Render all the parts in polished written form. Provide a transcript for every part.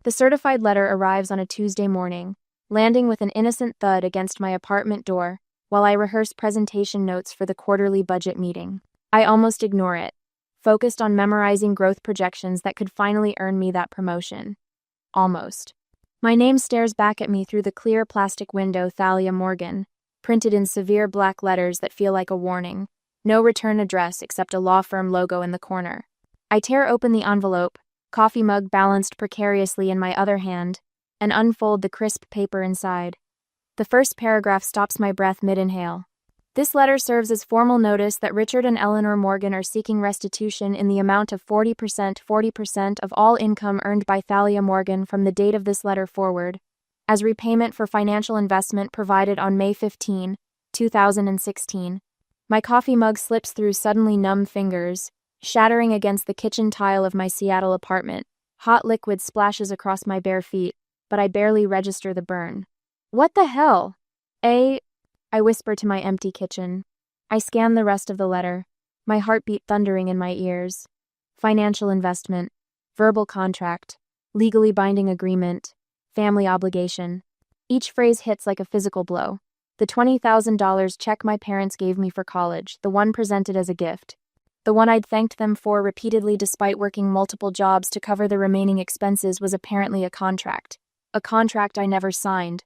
The certified letter arrives on a Tuesday morning, landing with an innocent thud against my apartment door while I rehearse presentation notes for the quarterly budget meeting. I almost ignore it, focused on memorizing growth projections that could finally earn me that promotion. Almost. My name stares back at me through the clear plastic window, Thalia Morgan, printed in severe black letters that feel like a warning. No return address except a law firm logo in the corner. I tear open the envelope, coffee mug balanced precariously in my other hand, and unfold the crisp paper inside. The first paragraph stops my breath mid-inhale. This letter serves as formal notice that Richard and Eleanor Morgan are seeking restitution in the amount of 40% of all income earned by Thalia Morgan from the date of this letter forward, as repayment for financial investment provided on May 15, 2016. My coffee mug slips through suddenly numb fingers, shattering against the kitchen tile of my Seattle apartment. Hot liquid splashes across my bare feet, but I barely register the burn. What the hell? I whisper to my empty kitchen. I scan the rest of the letter, my heartbeat thundering in my ears. Financial investment, verbal contract, legally binding agreement, family obligation. Each phrase hits like a physical blow. The $20,000 check my parents gave me for college, the one presented as a gift. The one I'd thanked them for repeatedly despite working multiple jobs to cover the remaining expenses, was apparently a contract. A contract I never signed.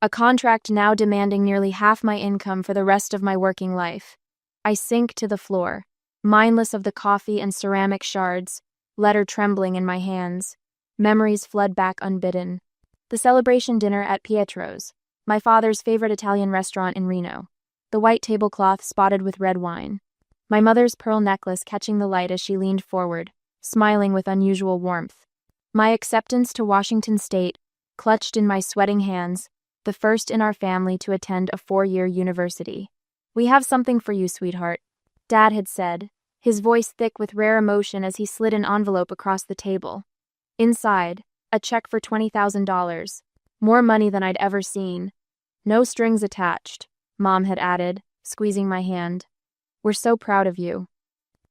A contract now demanding nearly half my income for the rest of my working life. I sink to the floor, mindless of the coffee and ceramic shards, letter trembling in my hands. Memories flood back unbidden. The celebration dinner at Pietro's, my father's favorite Italian restaurant in Reno. The white tablecloth spotted with red wine. My mother's pearl necklace catching the light as she leaned forward, smiling with unusual warmth. My acceptance to Washington State, clutched in my sweating hands, the first in our family to attend a 4-year university. "We have something for you, sweetheart," Dad had said, his voice thick with rare emotion as he slid an envelope across the table. Inside, a check for $20,000, more money than I'd ever seen. "No strings attached," Mom had added, squeezing my hand. "We're so proud of you."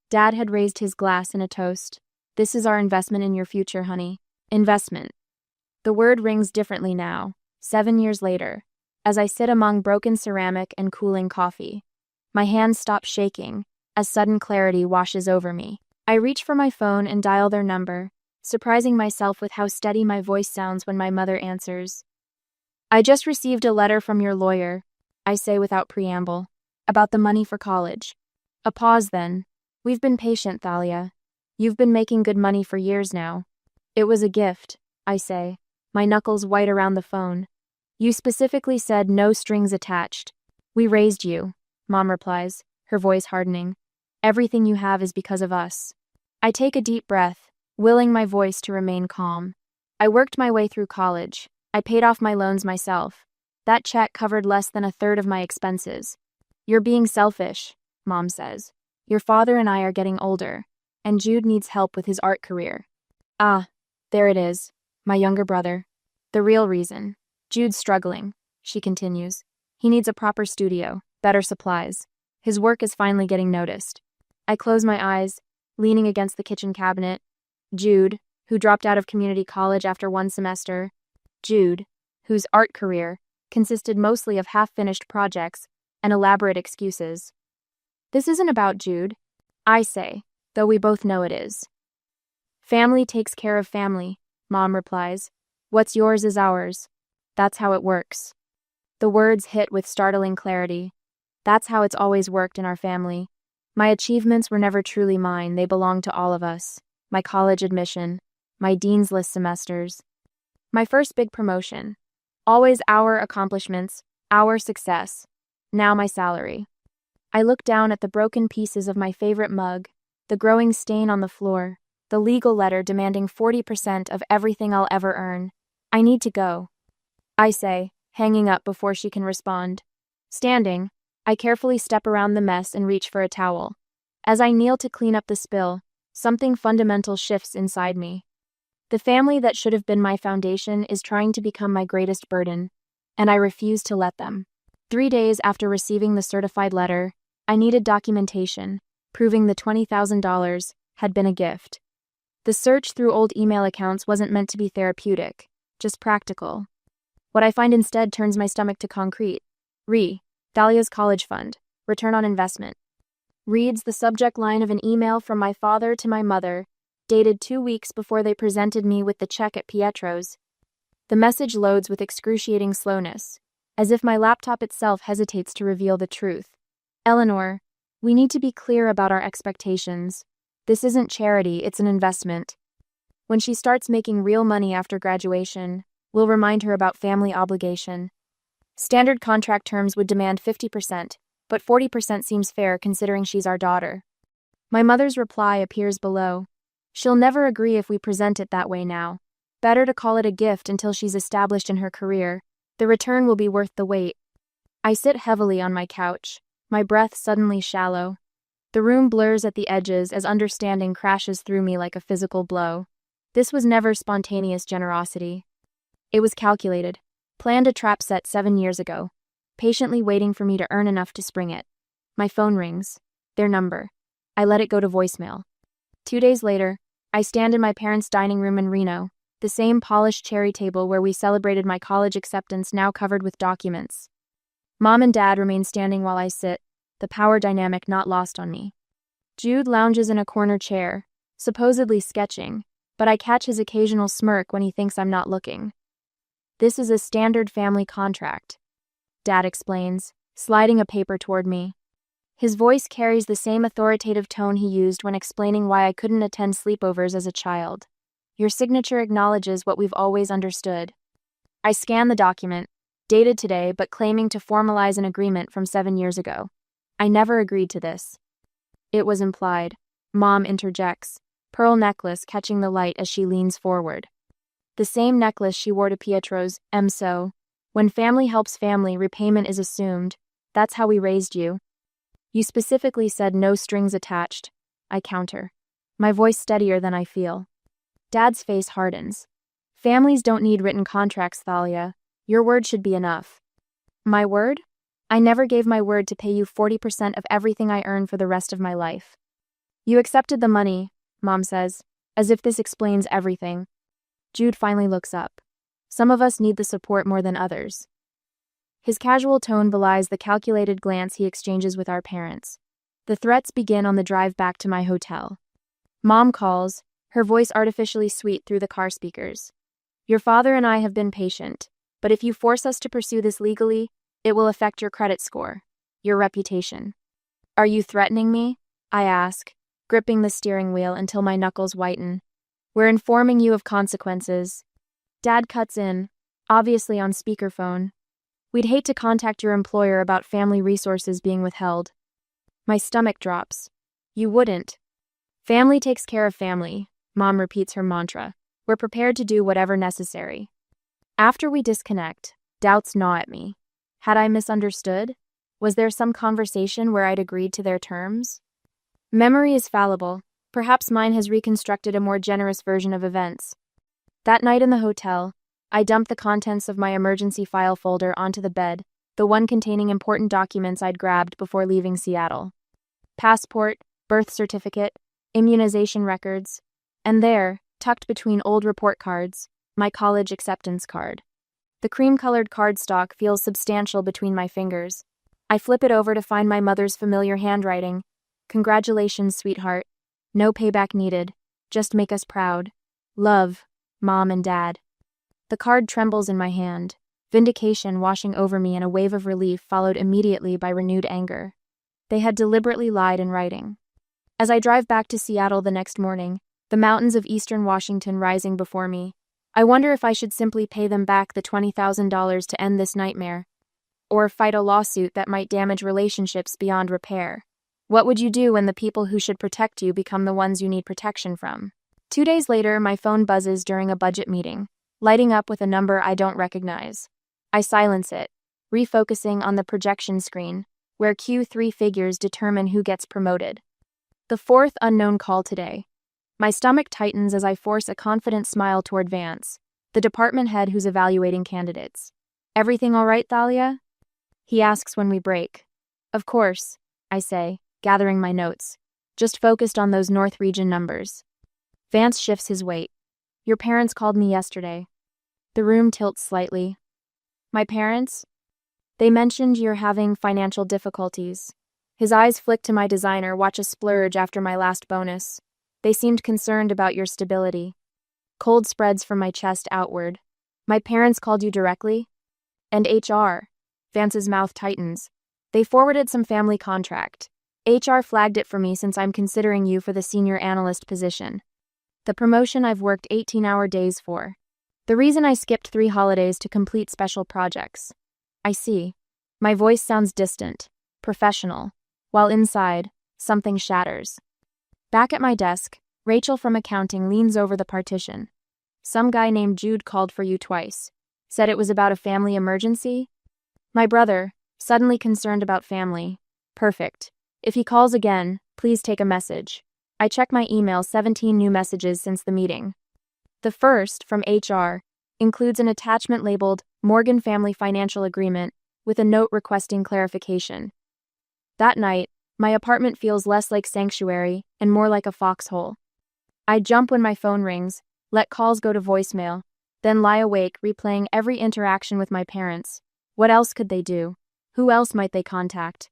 Dad had raised his glass in a toast. "This is our investment in your future, honey." Investment. The word rings differently now, 7 years later, as I sit among broken ceramic and cooling coffee. My hands stop shaking as sudden clarity washes over me. I reach for my phone and dial their number, surprising myself with how steady my voice sounds when my mother answers. "I just received a letter from your lawyer," I say without preamble, "about the money for college." A pause then. "We've been patient, Thalia. You've been making good money for years now." "It was a gift," I say, my knuckles white around the phone. "You specifically said no strings attached." "We raised you," Mom replies, her voice hardening. "Everything you have is because of us." I take a deep breath, willing my voice to remain calm. I worked my way through college. I paid off my loans myself. That check covered less than a third of my expenses. "You're being selfish," Mom says. "Your father and I are getting older, and Jude needs help with his art career." Ah, there it is, my younger brother. The real reason. "Jude's struggling," she continues. "He needs a proper studio, better supplies. His work is finally getting noticed." I close my eyes, leaning against the kitchen cabinet. Jude, who dropped out of community college after 1 semester. Jude, whose art career consisted mostly of half-finished projects and elaborate excuses. "This isn't about Jude," I say, though we both know it is. "Family takes care of family," Mom replies. "What's yours is ours. That's how it works." The words hit with startling clarity. That's how it's always worked in our family. My achievements were never truly mine, they belonged to all of us. My college admission, my dean's list semesters, my first big promotion. Always our accomplishments, our success. Now my salary. I look down at the broken pieces of my favorite mug, the growing stain on the floor, the legal letter demanding 40% of everything I'll ever earn. "I need to go," I say, hanging up before she can respond. Standing, I carefully step around the mess and reach for a towel. As I kneel to clean up the spill, something fundamental shifts inside me. The family that should have been my foundation is trying to become my greatest burden, and I refuse to let them. 3 days after receiving the certified letter, I needed documentation, proving the $20,000 had been a gift. The search through old email accounts wasn't meant to be therapeutic, just practical. What I find instead turns my stomach to concrete. Dahlia's college fund. Return on investment. Reads the subject line of an email from my father to my mother, dated 2 weeks before they presented me with the check at Pietro's. The message loads with excruciating slowness, as if my laptop itself hesitates to reveal the truth. Eleanor, we need to be clear about our expectations. This isn't charity, it's an investment. When she starts making real money after graduation, we'll remind her about family obligation. Standard contract terms would demand 50%, but 40% seems fair considering she's our daughter. My mother's reply appears below. She'll never agree if we present it that way now. Better to call it a gift until she's established in her career. The return will be worth the wait. I sit heavily on my couch, my breath suddenly shallow. The room blurs at the edges as understanding crashes through me like a physical blow. This was never spontaneous generosity. It was calculated, planned a trap set 7 years ago, patiently waiting for me to earn enough to spring it. My phone rings. Their number. I let it go to voicemail. 2 days later, I stand in my parents' dining room in Reno, the same polished cherry table where we celebrated my college acceptance now covered with documents. Mom and Dad remain standing while I sit, the power dynamic not lost on me. Jude lounges in a corner chair, supposedly sketching, but I catch his occasional smirk when he thinks I'm not looking. This is a standard family contract, Dad explains, sliding a paper toward me. His voice carries the same authoritative tone he used when explaining why I couldn't attend sleepovers as a child. Your signature acknowledges what we've always understood. I scan the document, dated today but claiming to formalize an agreement from 7 years ago. I never agreed to this. It was implied. Mom interjects, pearl necklace catching the light as she leans forward. The same necklace she wore to Pietro's, so. When family helps family, repayment is assumed. That's how we raised you. You specifically said no strings attached. I counter, my voice steadier than I feel. Dad's face hardens. Families don't need written contracts, Thalia. Your word should be enough. My word? I never gave my word to pay you 40% of everything I earn for the rest of my life. You accepted the money, Mom says, as if this explains everything. Jude finally looks up. Some of us need the support more than others. His casual tone belies the calculated glance he exchanges with our parents. The threats begin on the drive back to my hotel. Mom calls, her voice artificially sweet through the car speakers. Your father and I have been patient, but if you force us to pursue this legally, it will affect your credit score, your reputation. Are you threatening me? I ask, gripping the steering wheel until my knuckles whiten. We're informing you of consequences. Dad cuts in, obviously on speakerphone. We'd hate to contact your employer about family resources being withheld. My stomach drops. You wouldn't. Family takes care of family, Mom repeats her mantra. We're prepared to do whatever necessary. After we disconnect, doubts gnaw at me. Had I misunderstood? Was there some conversation where I'd agreed to their terms? Memory is fallible. Perhaps mine has reconstructed a more generous version of events. That night in the hotel, I dumped the contents of my emergency file folder onto the bed, the one containing important documents I'd grabbed before leaving Seattle. Passport, birth certificate, immunization records, and there, tucked between old report cards, my college acceptance card. The cream-colored cardstock feels substantial between my fingers. I flip it over to find my mother's familiar handwriting. Congratulations, sweetheart. No payback needed. Just make us proud. Love, Mom and Dad. The card trembles in my hand, vindication washing over me in a wave of relief followed immediately by renewed anger. They had deliberately lied in writing. As I drive back to Seattle the next morning, the mountains of eastern Washington rising before me, I wonder if I should simply pay them back the $20,000 to end this nightmare, or fight a lawsuit that might damage relationships beyond repair. What would you do when the people who should protect you become the ones you need protection from? 2 days later, my phone buzzes during a budget meeting, lighting up with a number I don't recognize. I silence it, refocusing on the projection screen, where Q3 figures determine who gets promoted. The fourth unknown call today. My stomach tightens as I force a confident smile toward Vance, the department head who's evaluating candidates. Everything all right, Thalia? He asks when we break. Of course, I say, gathering my notes, just focused on those North Region numbers. Vance shifts his weight. Your parents called me yesterday. The room tilts slightly. My parents? They mentioned you're having financial difficulties. His eyes flick to my designer, watch a splurge after my last bonus. They seemed concerned about your stability. Cold spreads from my chest outward. My parents called you directly? And HR. Vance's mouth tightens. They forwarded some family contract. HR flagged it for me since I'm considering you for the senior analyst position. The promotion I've worked 18-hour days for. The reason I skipped 3 holidays to complete special projects. I see. My voice sounds distant, professional, while inside, something shatters. Back at my desk, Rachel from accounting leans over the partition. Some guy named Jude called for you twice. Said it was about a family emergency? My brother, suddenly concerned about family. Perfect. If he calls again, please take a message. I check my email, 17 new messages since the meeting. The first, from HR, includes an attachment labeled Morgan Family Financial Agreement with a note requesting clarification. That night, my apartment feels less like sanctuary and more like a foxhole. I jump when my phone rings, let calls go to voicemail, then lie awake replaying every interaction with my parents. What else could they do? Who else might they contact?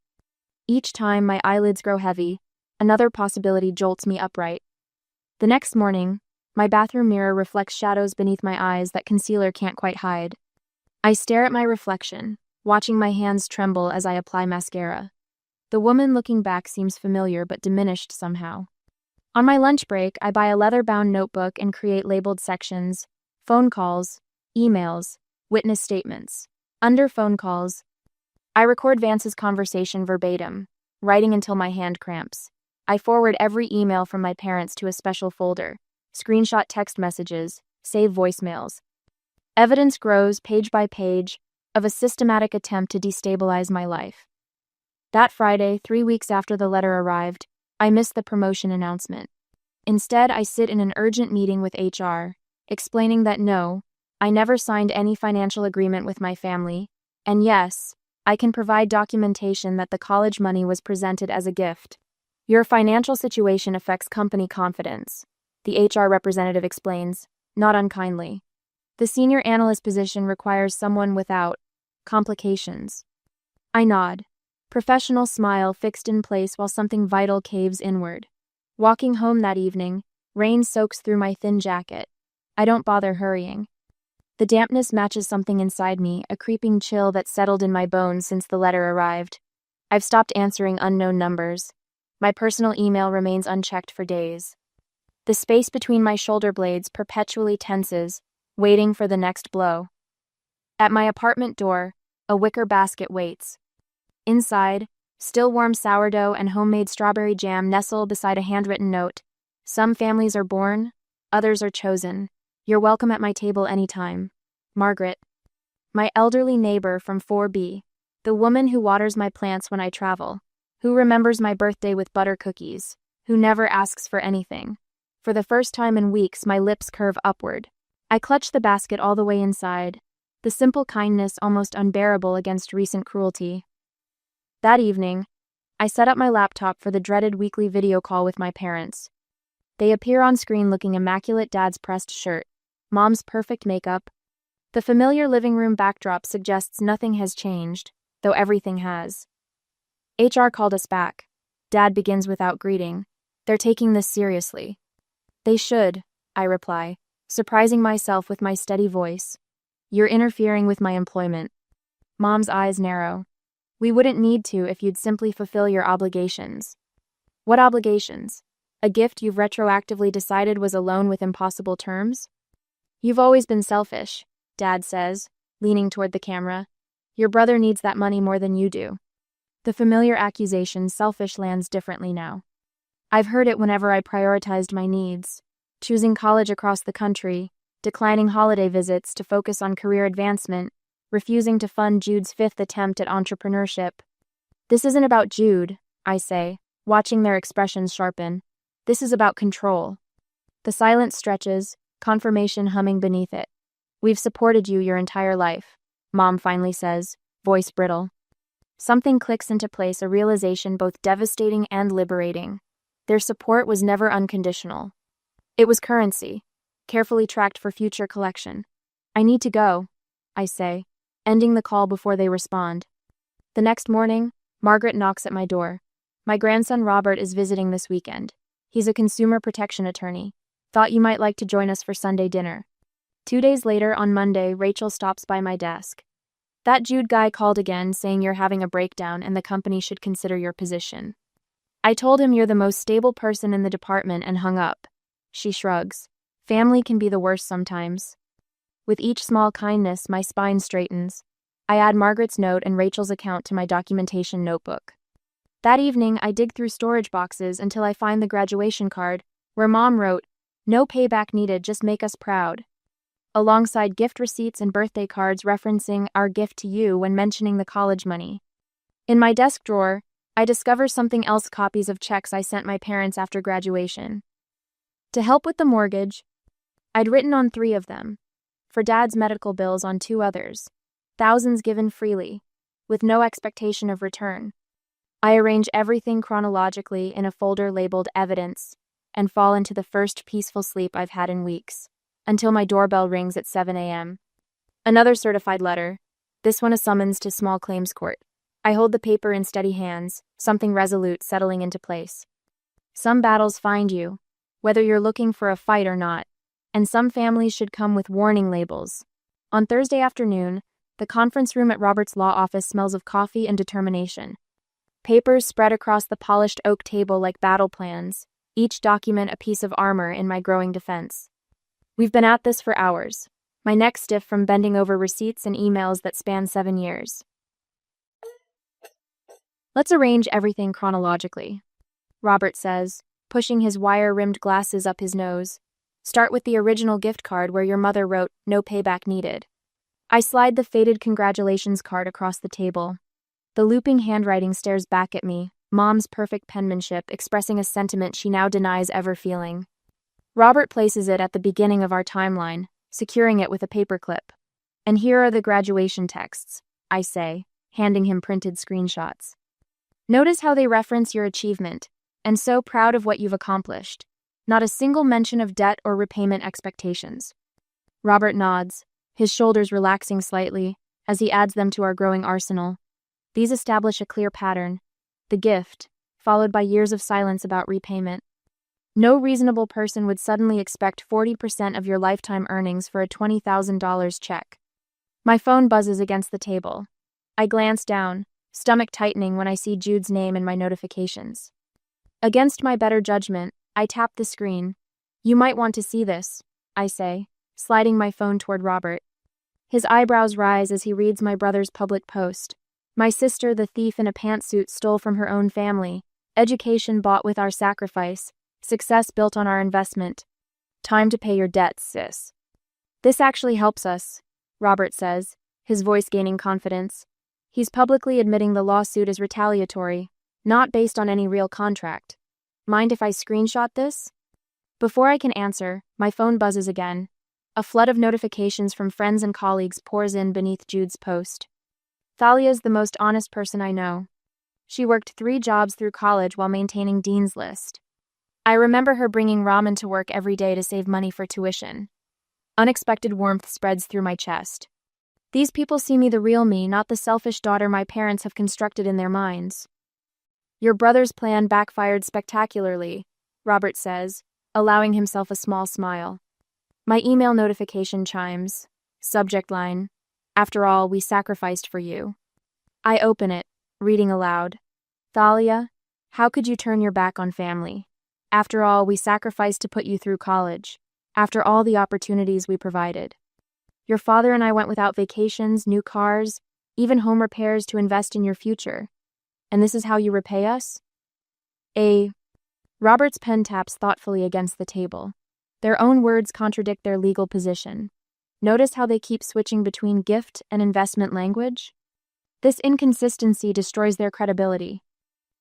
Each time my eyelids grow heavy, another possibility jolts me upright. The next morning, my bathroom mirror reflects shadows beneath my eyes that concealer can't quite hide. I stare at my reflection, watching my hands tremble as I apply mascara. The woman looking back seems familiar but diminished somehow. On my lunch break, I buy a leather-bound notebook and create labeled sections: phone calls, emails, witness statements. Under phone calls, I record Vance's conversation verbatim, writing until my hand cramps. I forward every email from my parents to a special folder, screenshot text messages, save voicemails. Evidence grows page by page of a systematic attempt to destabilize my life. That Friday, 3 weeks after the letter arrived, I missed the promotion announcement. Instead, I sit in an urgent meeting with HR, explaining that no, I never signed any financial agreement with my family, and yes, I can provide documentation that the college money was presented as a gift. Your financial situation affects company confidence, the HR representative explains, not unkindly. The senior analyst position requires someone without complications. I nod, professional smile fixed in place while something vital caves inward. Walking home that evening, rain soaks through my thin jacket. I don't bother hurrying. The dampness matches something inside me, a creeping chill that settled in my bones since the letter arrived. I've stopped answering unknown numbers. My personal email remains unchecked for days. The space between my shoulder blades perpetually tenses, waiting for the next blow. At my apartment door, a wicker basket waits. Inside, still warm sourdough and homemade strawberry jam nestle beside a handwritten note. Some families are born, others are chosen. You're welcome at my table anytime. Margaret. My elderly neighbor from 4B. The woman who waters my plants when I travel. Who remembers my birthday with butter cookies. Who never asks for anything. For the first time in weeks, my lips curve upward. I clutch the basket all the way inside. The simple kindness almost unbearable against recent cruelty. That evening, I set up my laptop for the dreaded weekly video call with my parents. They appear on screen looking immaculate: Dad's pressed shirt, Mom's perfect makeup. The familiar living room backdrop suggests nothing has changed, though everything has. HR called us back. Dad begins without greeting. They're taking this seriously. They should, I reply, surprising myself with my steady voice. You're interfering with my employment. Mom's eyes narrow. We wouldn't need to if you'd simply fulfill your obligations. What obligations? A gift you've retroactively decided was a loan with impossible terms? You've always been selfish, Dad says, leaning toward the camera. Your brother needs that money more than you do. The familiar accusation, selfish, lands differently now. I've heard it whenever I prioritized my needs, choosing college across the country, declining holiday visits to focus on career advancement, refusing to fund Jude's 5th attempt at entrepreneurship. This isn't about Jude, I say, watching their expressions sharpen. This is about control. The silence stretches, confirmation humming beneath it. We've supported you your entire life, Mom finally says, voice brittle. Something clicks into place, a realization both devastating and liberating. Their support was never unconditional. It was currency, carefully tracked for future collection. I need to go, I say, ending the call before they respond. The next morning, Margaret knocks at my door. My grandson Robert is visiting this weekend. He's a consumer protection attorney. Thought you might like to join us for Sunday dinner. 2 days later, on Monday, Rachel stops by my desk. That Jude guy called again, saying you're having a breakdown and the company should consider your position. I told him you're the most stable person in the department and hung up. She shrugs. Family can be the worst sometimes. With each small kindness, my spine straightens. I add Margaret's note and Rachel's account to my documentation notebook. That evening, I dig through storage boxes until I find the graduation card, where Mom wrote, "No payback needed, just make us proud," alongside gift receipts and birthday cards referencing our gift to you when mentioning the college money. In my desk drawer, I discover something else: copies of checks I sent my parents after graduation. To help with the mortgage, I'd written on 3 of them. For Dad's medical bills on 2 others. Thousands given freely, with no expectation of return. I arrange everything chronologically in a folder labeled Evidence and fall into the first peaceful sleep I've had in weeks, until my doorbell rings at 7 a.m. Another certified letter, this one a summons to small claims court. I hold the paper in steady hands, something resolute settling into place. Some battles find you, whether you're looking for a fight or not, and some families should come with warning labels. On Thursday afternoon, the conference room at Robert's law office smells of coffee and determination. Papers spread across the polished oak table like battle plans, each document a piece of armor in my growing defense. We've been at this for hours, my neck stiff from bending over receipts and emails that span 7 years. Let's arrange everything chronologically, Robert says, pushing his wire-rimmed glasses up his nose. Start with the original gift card where your mother wrote, "No payback needed." I slide the faded congratulations card across the table. The looping handwriting stares back at me, Mom's perfect penmanship expressing a sentiment she now denies ever feeling. Robert places it at the beginning of our timeline, securing it with a paperclip. And here are the graduation texts, I say, handing him printed screenshots. Notice how they reference your achievement, and so proud of what you've accomplished. Not a single mention of debt or repayment expectations. Robert nods, his shoulders relaxing slightly, as he adds them to our growing arsenal. These establish a clear pattern. The gift, followed by years of silence about repayment. No reasonable person would suddenly expect 40% of your lifetime earnings for a $20,000 check. My phone buzzes against the table. I glance down, stomach tightening when I see Jude's name in my notifications. Against my better judgment, I tap the screen. You might want to see this, I say, sliding my phone toward Robert. His eyebrows rise as he reads my brother's public post. My sister, the thief in a pantsuit, stole from her own family. Education bought with our sacrifice. Success built on our investment. Time to pay your debts, sis. This actually helps us, Robert says, his voice gaining confidence. He's publicly admitting the lawsuit is retaliatory, not based on any real contract. Mind if I screenshot this? Before I can answer, my phone buzzes again. A flood of notifications from friends and colleagues pours in beneath Jude's post. Thalia's the most honest person I know. She worked 3 jobs through college while maintaining Dean's List. I remember her bringing ramen to work every day to save money for tuition. Unexpected warmth spreads through my chest. These people see me the real me, not the selfish daughter my parents have constructed in their minds. Your brother's plan backfired spectacularly, Robert says, allowing himself a small smile. My email notification chimes. Subject line, "After all, we sacrificed for you." I open it, reading aloud. Thalia, how could you turn your back on family? After all, we sacrificed to put you through college. After all the opportunities we provided. Your father and I went without vacations, new cars, even home repairs to invest in your future. And this is how you repay us? Robert's pen taps thoughtfully against the table. Their own words contradict their legal position. Notice how they keep switching between gift and investment language? This inconsistency destroys their credibility.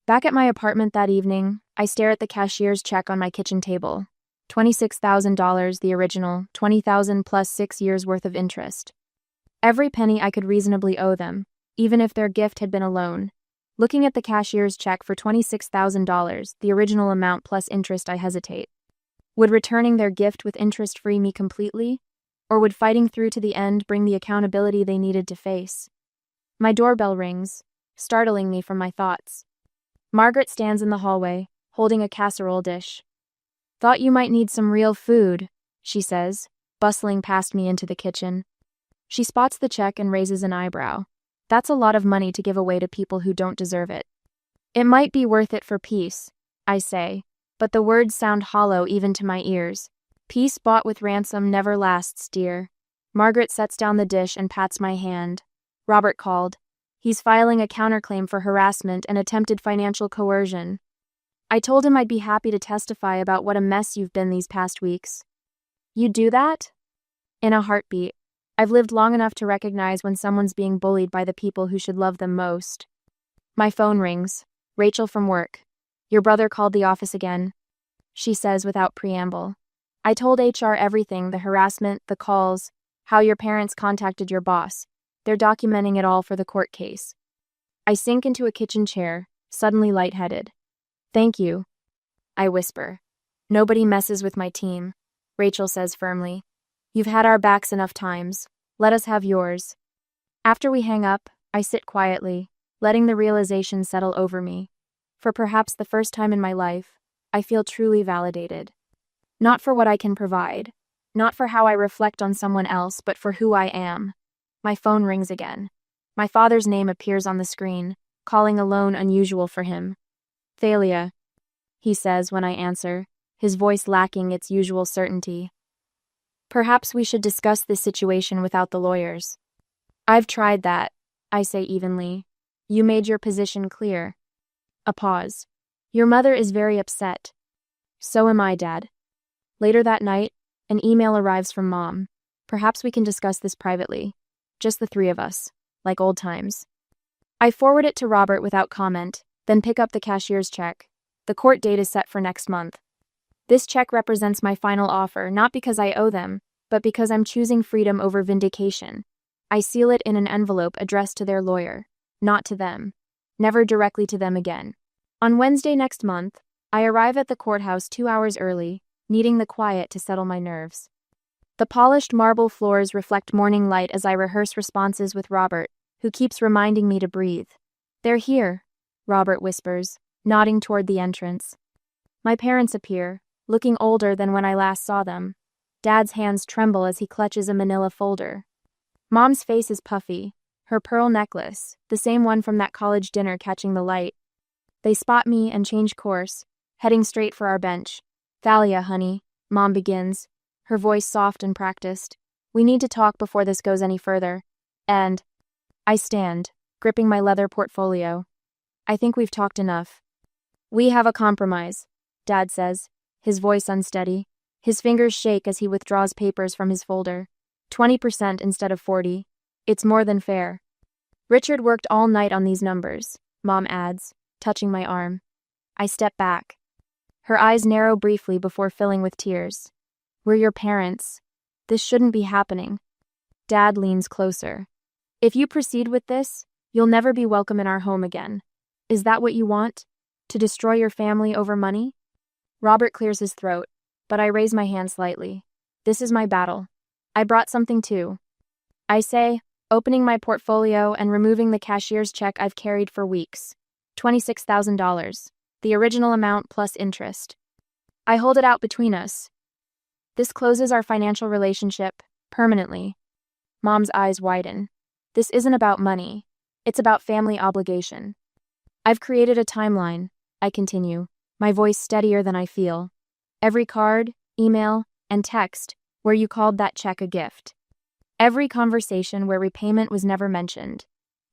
Back at my apartment that evening, I stare at the cashier's check on my kitchen table. $26,000, the original, $20,000 plus 6 years' worth of interest. Every penny I could reasonably owe them, even if their gift had been a loan. Looking at the cashier's check for $26,000, the original amount plus interest, I hesitate. Would returning their gift with interest free me completely? Or would fighting through to the end bring the accountability they needed to face? My doorbell rings, startling me from my thoughts. Margaret stands in the hallway, holding a casserole dish. "Thought you might need some real food," she says, bustling past me into the kitchen. She spots the check and raises an eyebrow. "That's a lot of money to give away to people who don't deserve it." "It might be worth it for peace," I say, but the words sound hollow even to my ears. "Peace bought with ransom never lasts, dear." Margaret sets down the dish and pats my hand. "Robert called. He's filing a counterclaim for harassment and attempted financial coercion. I told him I'd be happy to testify about what a mess you've been these past weeks." "You'd do that?" "In a heartbeat. I've lived long enough to recognize when someone's being bullied by the people who should love them most." My phone rings. Rachel from work. "Your brother called the office again," she says without preamble. "I told HR everything, the harassment, the calls, how your parents contacted your boss. They're documenting it all for the court case." I sink into a kitchen chair, suddenly lightheaded. "Thank you," I whisper. "Nobody messes with my team," Rachel says firmly. "You've had our backs enough times. Let us have yours." After we hang up, I sit quietly, letting the realization settle over me. For perhaps the first time in my life, I feel truly validated. Not for what I can provide, not for how I reflect on someone else, but for who I am. My phone rings again. My father's name appears on the screen, calling alone unusual for him. "Thalia," he says when I answer, his voice lacking its usual certainty. "Perhaps we should discuss this situation without the lawyers." "I've tried that," I say evenly. "You made your position clear." A pause. "Your mother is very upset." "So am I, Dad." Later that night, an email arrives from Mom. "Perhaps we can discuss this privately. Just the three of us, like old times." I forward it to Robert without comment, then pick up the cashier's check. The court date is set for next month. This check represents my final offer, not because I owe them, but because I'm choosing freedom over vindication. I seal it in an envelope addressed to their lawyer, not to them. Never directly to them again. On Wednesday next month, I arrive at the courthouse 2 hours early, needing the quiet to settle my nerves. The polished marble floors reflect morning light as I rehearse responses with Robert, who keeps reminding me to breathe. "They're here," Robert whispers, nodding toward the entrance. My parents appear, looking older than when I last saw them. Dad's hands tremble as he clutches a manila folder. Mom's face is puffy, her pearl necklace, the same one from that college dinner, catching the light. They spot me and change course, heading straight for our bench. "Thalia, honey," Mom begins, her voice soft and practiced. "We need to talk before this goes any further." And I stand, gripping my leather portfolio. "I think we've talked enough." "We have a compromise," Dad says, his voice unsteady. His fingers shake as he withdraws papers from his folder. 20% instead of 40. "It's more than fair." "Richard worked all night on these numbers," Mom adds, touching my arm. I step back. Her eyes narrow briefly before filling with tears. "We're your parents. This shouldn't be happening." Dad leans closer. "If you proceed with this, you'll never be welcome in our home again. Is that what you want? To destroy your family over money?" Robert clears his throat, but I raise my hand slightly. "This is my battle. I brought something too," I say, opening my portfolio and removing the cashier's check I've carried for weeks. $26,000, the original amount plus interest. I hold it out between us. "This closes our financial relationship, permanently." Mom's eyes widen. "This isn't about money. It's about family obligation." "I've created a timeline," I continue, my voice steadier than I feel. "Every card, email, and text where you called that check a gift. Every conversation where repayment was never mentioned.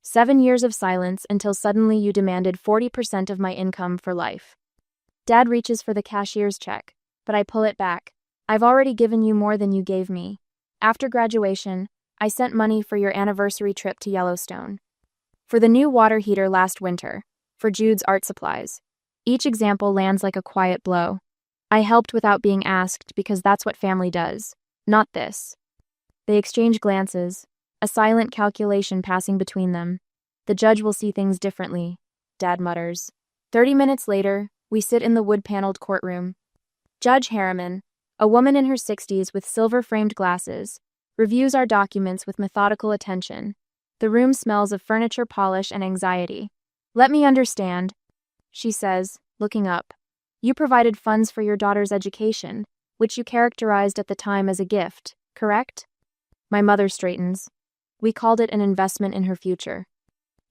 7 years of silence until suddenly you demanded 40% of my income for life." Dad reaches for the cashier's check, but I pull it back. "I've already given you more than you gave me. After graduation, I sent money for your anniversary trip to Yellowstone. For the new water heater last winter. For Jude's art supplies." Each example lands like a quiet blow. I helped without being asked because that's what family does. Not this. They exchange glances, a silent calculation passing between them. "The judge will see things differently," Dad mutters. 30 minutes later, we sit in the wood-paneled courtroom. Judge Harriman, A woman in her 60s with silver-framed glasses reviews our documents with methodical attention. The room smells of furniture polish and anxiety. "Let me understand," she says, looking up. "You provided funds for your daughter's education, which you characterized at the time as a gift, correct?" My mother straightens. "We called it an investment in her future."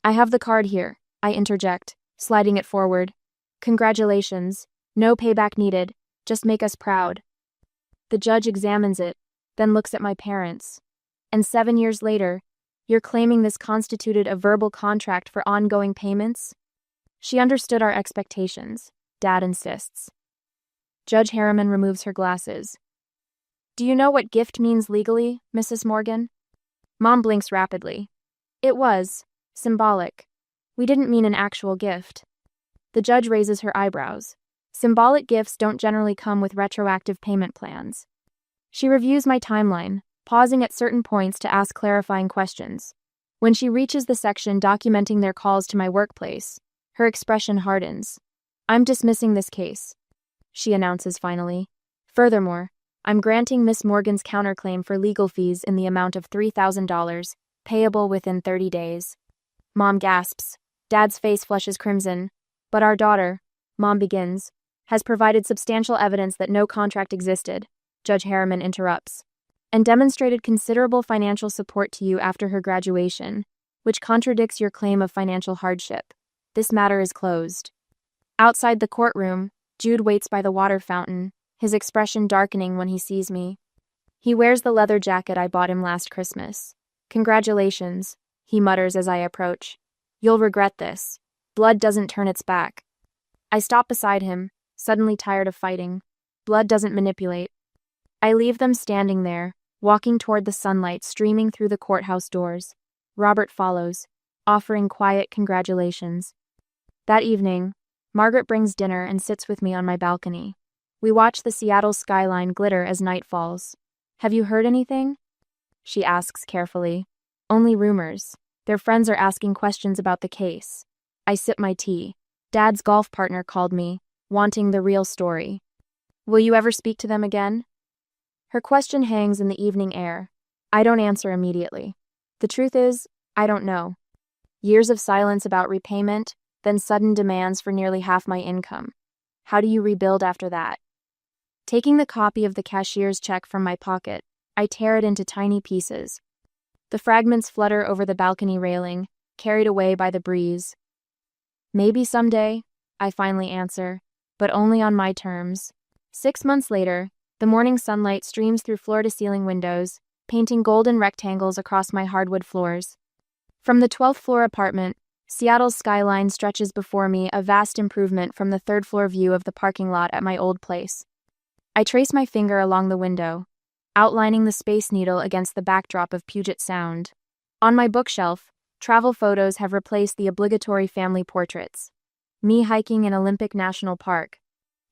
"I have the card here," I interject, sliding it forward. "Congratulations. No payback needed. Just make us proud." The judge examines it, then looks at my parents. "And 7 years later, you're claiming this constituted a verbal contract for ongoing payments?" "She understood our expectations," Dad insists. Judge Harriman removes her glasses. "Do you know what gift means legally, Mrs. Morgan?" Mom blinks rapidly. "It was symbolic. We didn't mean an actual gift." The judge raises her eyebrows. "Symbolic gifts don't generally come with retroactive payment plans." She reviews my timeline, pausing at certain points to ask clarifying questions. When she reaches the section documenting their calls to my workplace, her expression hardens. "I'm dismissing this case," she announces finally. "Furthermore, I'm granting Miss Morgan's counterclaim for legal fees in the amount of $3,000, payable within 30 days. Mom gasps. Dad's face flushes crimson. "But our daughter," Mom begins, "has provided substantial evidence that no contract existed," Judge Harriman interrupts, "and demonstrated considerable financial support to you after her graduation, which contradicts your claim of financial hardship. This matter is closed." Outside the courtroom, Jude waits by the water fountain, his expression darkening when he sees me. He wears the leather jacket I bought him last Christmas. "Congratulations," he mutters as I approach. "You'll regret this. Blood doesn't turn its back." I stop beside him, suddenly tired of fighting. Blood doesn't manipulate. I leave them standing there, walking toward the sunlight streaming through the courthouse doors. Robert follows, offering quiet congratulations. That evening, Margaret brings dinner and sits with me on my balcony. We watch the Seattle skyline glitter as night falls. "Have you heard anything?" she asks carefully. "Only rumors. Their friends are asking questions about the case." I sip my tea. "Dad's golf partner called me, wanting the real story." "Will you ever speak to them again?" Her question hangs in the evening air. I don't answer immediately. The truth is, I don't know. Years of silence about repayment, then sudden demands for nearly half my income. How do you rebuild after that? Taking the copy of the cashier's check from my pocket, I tear it into tiny pieces. The fragments flutter over the balcony railing, carried away by the breeze. "Maybe someday," I finally answer, "but only on my terms." 6 months later, the morning sunlight streams through floor-to-ceiling windows, painting golden rectangles across my hardwood floors. From the 12th floor apartment, Seattle's skyline stretches before me, a vast improvement from the third-floor view of the parking lot at my old place. I trace my finger along the window, outlining the Space Needle against the backdrop of Puget Sound. On my bookshelf, travel photos have replaced the obligatory family portraits. Me hiking in Olympic National Park.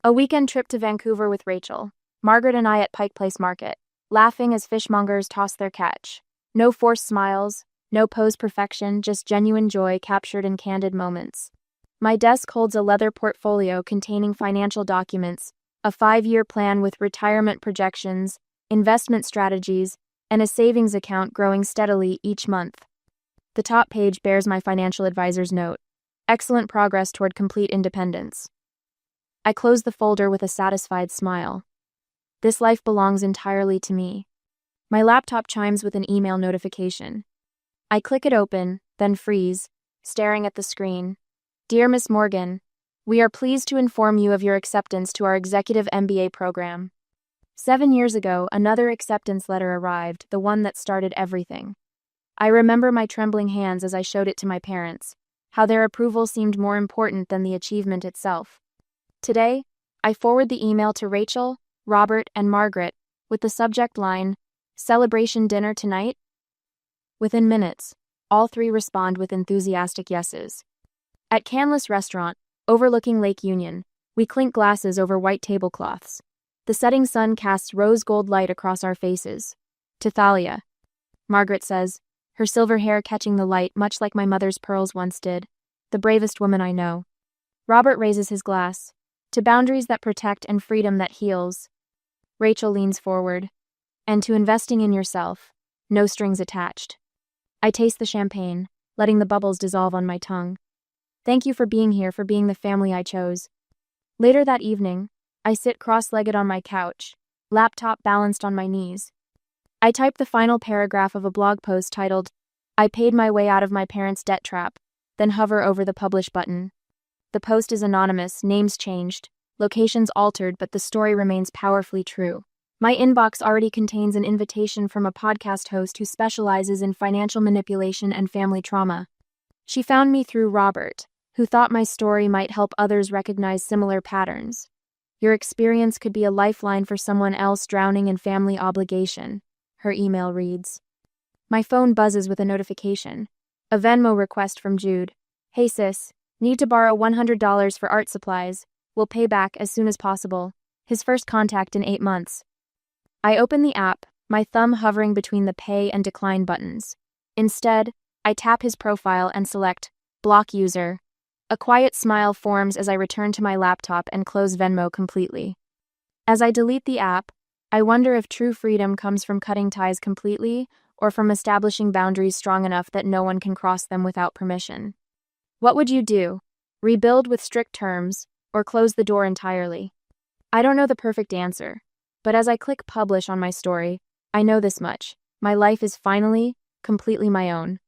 A weekend trip to Vancouver with Rachel. Margaret and I at Pike Place Market, laughing as fishmongers toss their catch. No forced smiles, no pose perfection, just genuine joy captured in candid moments. My desk holds a leather portfolio containing financial documents, a 5-year plan with retirement projections, investment strategies, and a savings account growing steadily each month. The top page bears my financial advisor's note: "Excellent progress toward complete independence." I close the folder with a satisfied smile. This life belongs entirely to me. My laptop chimes with an email notification. I click it open, then freeze, staring at the screen. "Dear Miss Morgan, we are pleased to inform you of your acceptance to our executive MBA program." 7 years ago, another acceptance letter arrived, the one that started everything. I remember my trembling hands as I showed it to my parents, how their approval seemed more important than the achievement itself. Today, I forward the email to Rachel, Robert, and Margaret, with the subject line, "Celebration dinner tonight?" Within minutes, all three respond with enthusiastic yeses. At Canlis Restaurant, overlooking Lake Union, we clink glasses over white tablecloths. The setting sun casts rose-gold light across our faces. "To Thalia," Margaret says, her silver hair catching the light much like my mother's pearls once did. "The bravest woman I know." Robert raises his glass. "To boundaries that protect and freedom that heals." Rachel leans forward. And to investing in yourself. No strings attached. I taste the champagne, letting the bubbles dissolve on my tongue. Thank you for being here, for being the family I chose. Later that evening, I sit cross-legged on my couch, laptop balanced on my knees. I type the final paragraph of a blog post titled, "I paid my way out of my parents' debt trap," then hover over the publish button. The post is anonymous, names changed, locations altered, but the story remains powerfully true. My inbox already contains an invitation from a podcast host who specializes in financial manipulation and family trauma. She found me through Robert, who thought my story might help others recognize similar patterns. Your experience could be a lifeline for someone else drowning in family obligation, her email reads. My phone buzzes with a notification. A Venmo request from Jude. Hey sis, need to borrow $100 for art supplies. Will pay back as soon as possible. His first contact in 8 months. I open the app, my thumb hovering between the pay and decline buttons. Instead, I tap his profile and select block user. A quiet smile forms as I return to my laptop and close Venmo completely. As I delete the app, I wonder if true freedom comes from cutting ties completely or from establishing boundaries strong enough that no one can cross them without permission. What would you do? Rebuild with strict terms, or close the door entirely? I don't know the perfect answer, but as I click publish on my story, I know this much. My life is finally, completely my own.